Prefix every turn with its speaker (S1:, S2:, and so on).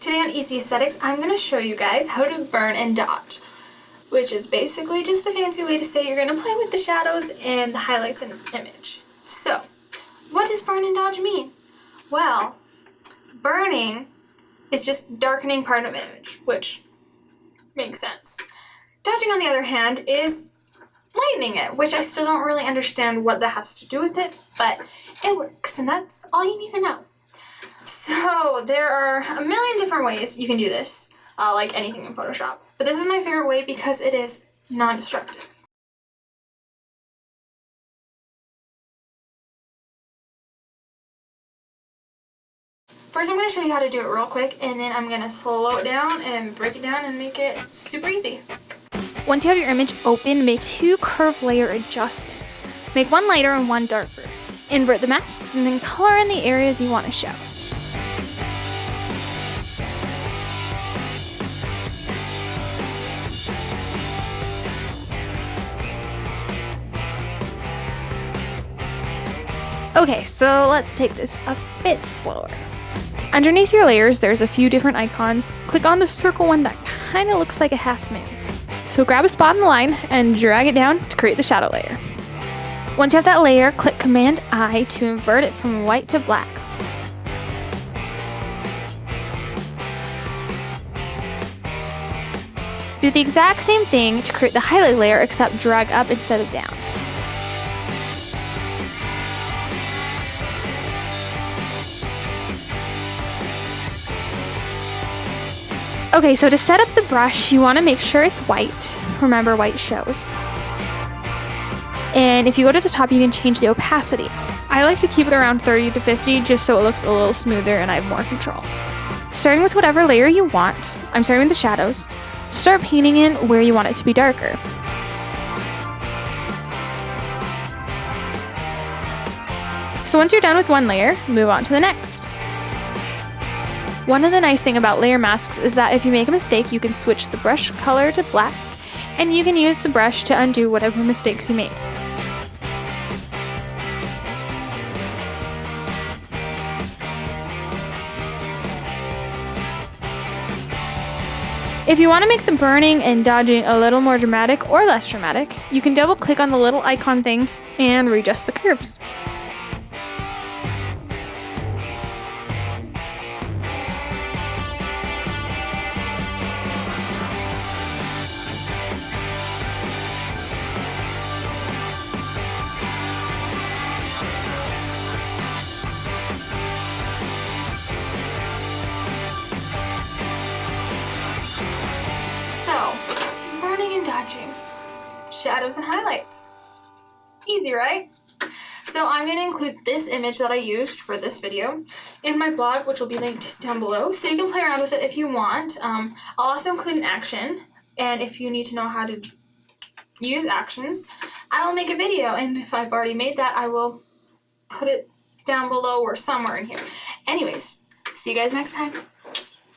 S1: Today on Easy Aesthetics, I'm going to show you guys how to burn and dodge, which is basically just a fancy way to say you're going to play with the shadows and the highlights in an image. So, what does burn and dodge mean? Well, burning is just darkening part of an image, which makes sense. Dodging, on the other hand, is lightening it, which I still don't really understand what that has to do with it, but it works, and that's all you need to know. So there are a million different ways you can do this, like anything in Photoshop, but this is my favorite way because it is non-destructive. First, I'm going to show you how to do it real quick, and then I'm going to slow it down and break it down and make it super easy.
S2: Once you have your image open, make 2 curve layer adjustments. Make one lighter and one darker. Invert the masks and then color in the areas you want to show. Okay, so let's take this a bit slower. Underneath your layers, there's a few different icons. Click on the circle one that kind of looks like a half moon. So grab a spot in the line and drag it down to create the shadow layer. Once you have that layer, click Command I to invert it from white to black. Do the exact same thing to create the highlight layer, except drag up instead of down. Okay, so to set up the brush, you want to make sure it's white. Remember, white shows. And if you go to the top, you can change the opacity. I like to keep it around 30 to 50 just so it looks a little smoother and I have more control. Starting with whatever layer you want, I'm starting with the shadows, start painting in where you want it to be darker. So once you're done with one layer, move on to the next. One of the nice things about layer masks is that if you make a mistake, you can switch the brush color to black, and you can use the brush to undo whatever mistakes you made. If you want to make the burning and dodging a little more dramatic or less dramatic, you can double click on the little icon thing and readjust the curves.
S1: So, burning and dodging, shadows and highlights. Easy, right? So I'm going to include this image that I used for this video in my blog, which will be linked down below, so you can play around with it if you want. I'll also include an action, and if you need to know how to use actions, I will make a video, and if I've already made that, I will put it down below or somewhere in here. Anyways, see you guys next time.